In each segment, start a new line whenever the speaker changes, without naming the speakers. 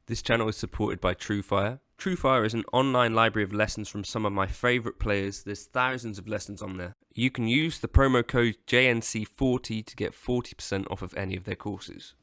This channel is supported by TrueFire. TrueFire is an online library of lessons from some of my favourite players. There's thousands of lessons on there. You can use the promo code JNC40 to get 40% off of any of their courses.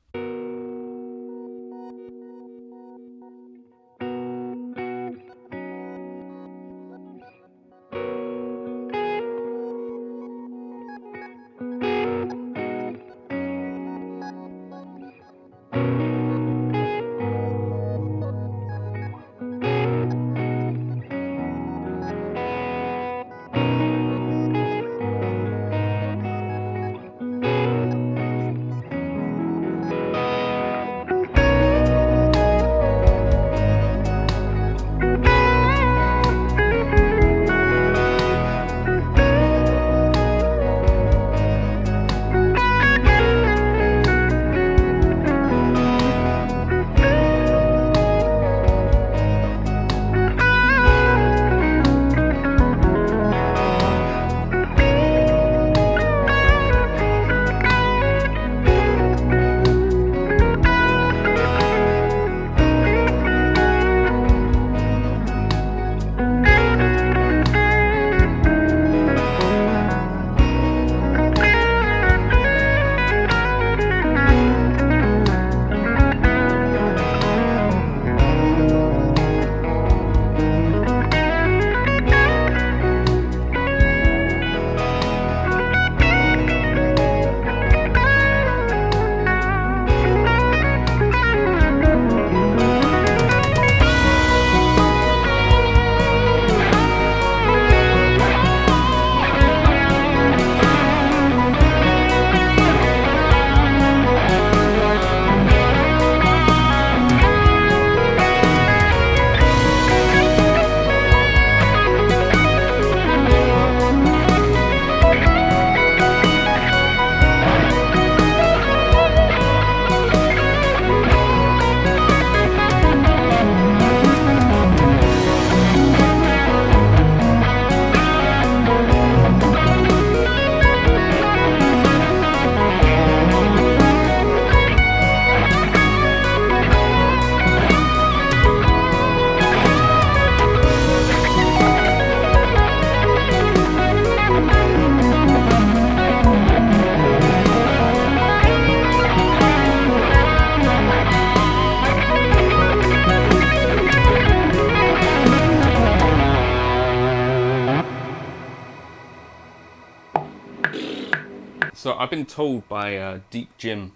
So I've been told by Deep Jim,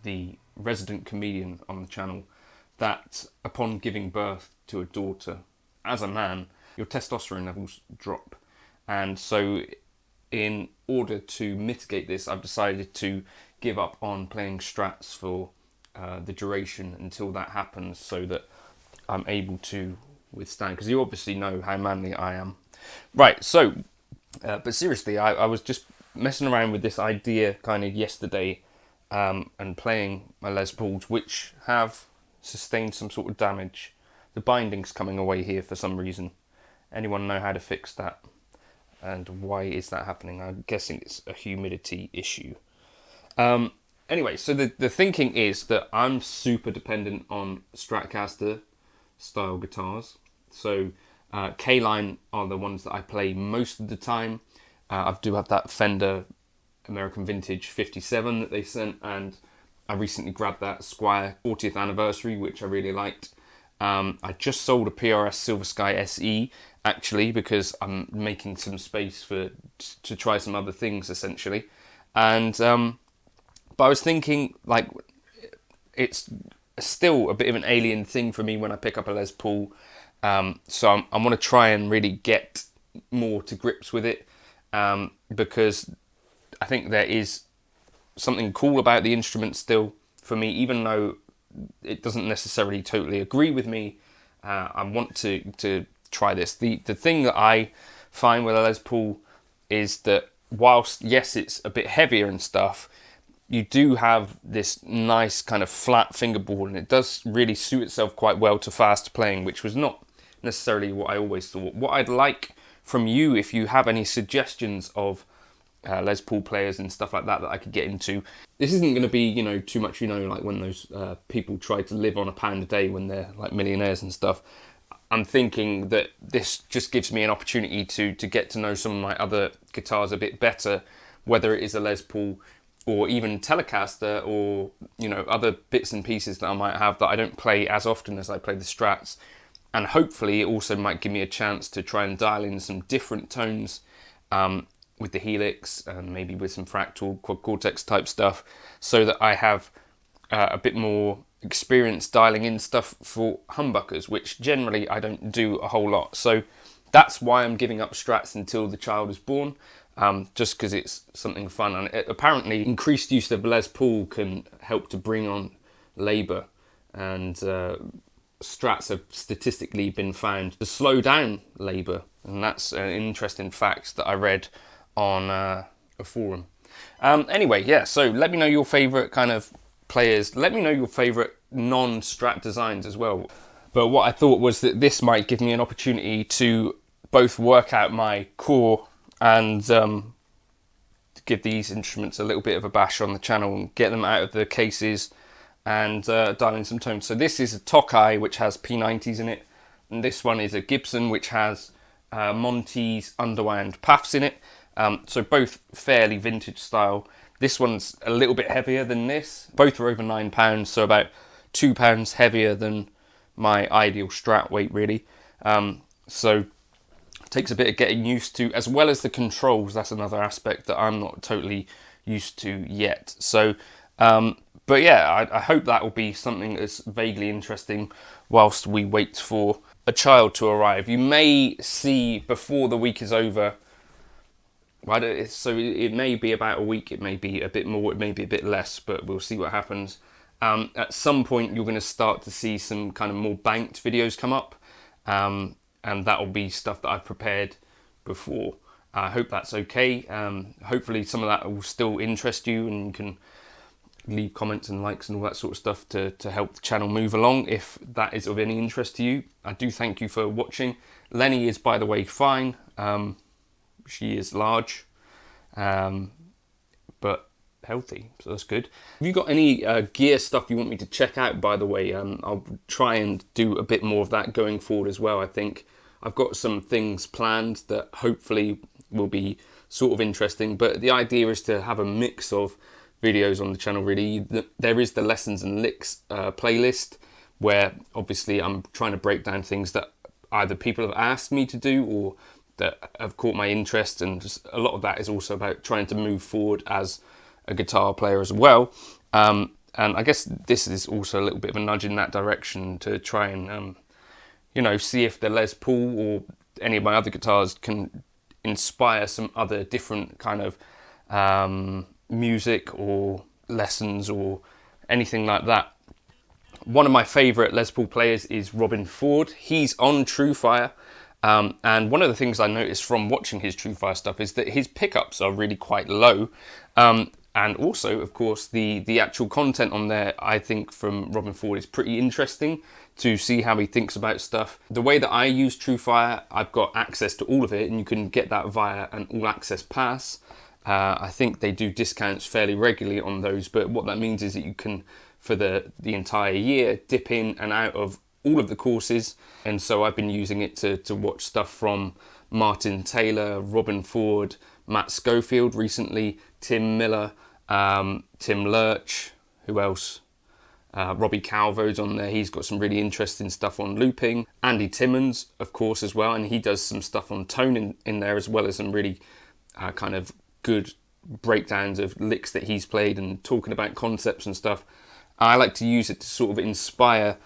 the resident comedian on the channel, that upon giving birth to a daughter, as a man, your testosterone levels drop. And so in order to mitigate this, I've decided to give up on playing strats for the duration until that happens, so that I'm able to withstand, because you obviously know how manly I am. Right, so, but seriously, I was just messing around with this idea kind of yesterday, and playing my Les Pauls, which have sustained some sort of damage. The binding's coming away here for some reason. Anyone know how to fix that? And why is that happening? I'm guessing it's a humidity issue. Anyway, so the thinking is that I'm super dependent on Stratocaster style guitars. So K-Line are the ones that I play most of the time. I do have that Fender American Vintage 57 that they sent, and I recently grabbed that Squire 40th anniversary, which I really liked. I just sold a PRS Silver Sky SE, actually, because I'm making some space to try some other things, essentially. And but I was thinking, like, it's still a bit of an alien thing for me when I pick up a Les Paul. So I want to try and really get more to grips with it, because I think there is something cool about the instrument still for me, even though it doesn't necessarily totally agree with me. I want to try this. The thing that I find with a Les Paul is that whilst, yes, it's a bit heavier and stuff, you do have this nice kind of flat fingerboard, and it does really suit itself quite well to fast playing, which was not necessarily what I always thought. What I'd like from you, if you have any suggestions of Les Paul players and stuff like that I could get into. This isn't going to be, you know, too much, you know, like when those people try to live on £1 a day when they're like millionaires and stuff. I'm thinking that this just gives me an opportunity to get to know some of my other guitars a bit better, whether it is a Les Paul or even Telecaster, or, you know, other bits and pieces that I might have that I don't play as often as I play the Strats. And hopefully it also might give me a chance to try and dial in some different tones with the Helix, and maybe with some Fractal, Quad Cortex type stuff, so that I have a bit more experience dialing in stuff for humbuckers, which generally I don't do a whole lot. So that's why I'm giving up Strats until the child is born, just because it's something fun. And apparently increased use of Les Paul can help to bring on labour, and Strats have statistically been found to slow down labour, and that's an interesting fact that I read on a forum. Anyway, yeah, so let me know your favourite kind of players. Let me know your favourite non-Strat designs as well. But what I thought was that this might give me an opportunity to both work out my core and give these instruments a little bit of a bash on the channel and get them out of the cases and dial in some tones. So this is a Tokai, which has P90s in it, and this one is a Gibson, which has Monty's underwound paths in it. So both fairly vintage style. This one's a little bit heavier than this. Both are over £9, so about £2 heavier than my ideal Strat weight, really. So it takes a bit of getting used to, as well as the controls. That's another aspect that I'm not totally used to yet. So, but yeah, I hope that will be something that's vaguely interesting whilst we wait for a child to arrive. You may see before the week is over, so it may be about a week, it may be a bit more, it may be a bit less, but we'll see what happens. At some point you're going to start to see some kind of more banked videos come up, and that will be stuff that I've prepared before. I hope that's okay. Hopefully some of that will still interest you, and you can leave comments and likes and all that sort of stuff to help the channel move along if that is of any interest to you. I do thank you for watching. Lenny is, by the way, fine. She is large, but healthy, so that's good. Have you got any gear stuff you want me to check out, by the way? I'll try and do a bit more of that going forward as well. I think I've got some things planned that hopefully will be sort of interesting, but the idea is to have a mix of videos on the channel, really. There is the Lessons and Licks playlist, where obviously I'm trying to break down things that either people have asked me to do or that have caught my interest, and just a lot of that is also about trying to move forward as a guitar player as well. And I guess this is also a little bit of a nudge in that direction to try and, you know, see if the Les Paul or any of my other guitars can inspire some other different kind of music or lessons or anything like that. One of my favourite Les Paul players is Robin Ford. He's on TrueFire. And one of the things I noticed from watching his TrueFire stuff is that his pickups are really quite low. And also, of course, the actual content on there, I think, from Robin Ford is pretty interesting to see how he thinks about stuff. The way that I use TrueFire, I've got access to all of it, and you can get that via an all-access pass. I think they do discounts fairly regularly on those, but what that means is that you can, for the entire year, dip in and out of all of the courses. And so I've been using it to watch stuff from Martin Taylor, Robin Ford, Matt Schofield recently, Tim Miller, Tim Lurch, who else? Robbie Calvo's on there. He's got some really interesting stuff on looping. Andy Timmons, of course, as well, and he does some stuff on tone in there, as well as some really kind of good breakdowns of licks that he's played and talking about concepts and stuff. I like to use it to sort of inspire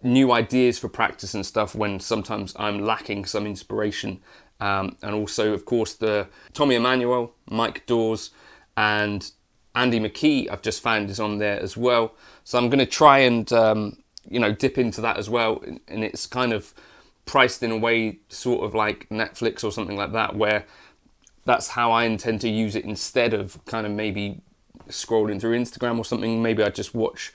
new ideas for practice and stuff when sometimes I'm lacking some inspiration. And also, of course, the Tommy Emmanuel, Mike Dawes, and Andy McKee I've just found is on there as well. So I'm going to try and you know, dip into that as well. And it's kind of priced in a way sort of like Netflix or something like that, where that's how I intend to use it, instead of kind of maybe scrolling through Instagram or something. Maybe I just watch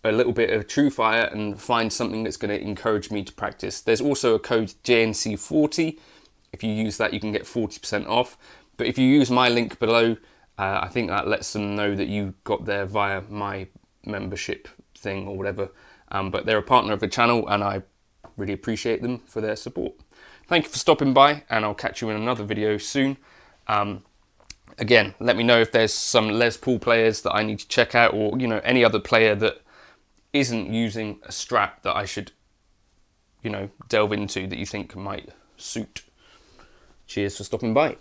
a little bit of TrueFire and find something that's going to encourage me to practice. There's also a code JNC40. If you use that, you can get 40% off. But if you use my link below, I think that lets them know that you got there via my membership thing or whatever. But they're a partner of the channel, and I really appreciate them for their support. Thank you for stopping by, and I'll catch you in another video soon. Again, let me know if there's some Les Paul players that I need to check out, or any other player that isn't using a Strat that I should delve into that you think might suit. Cheers for stopping by.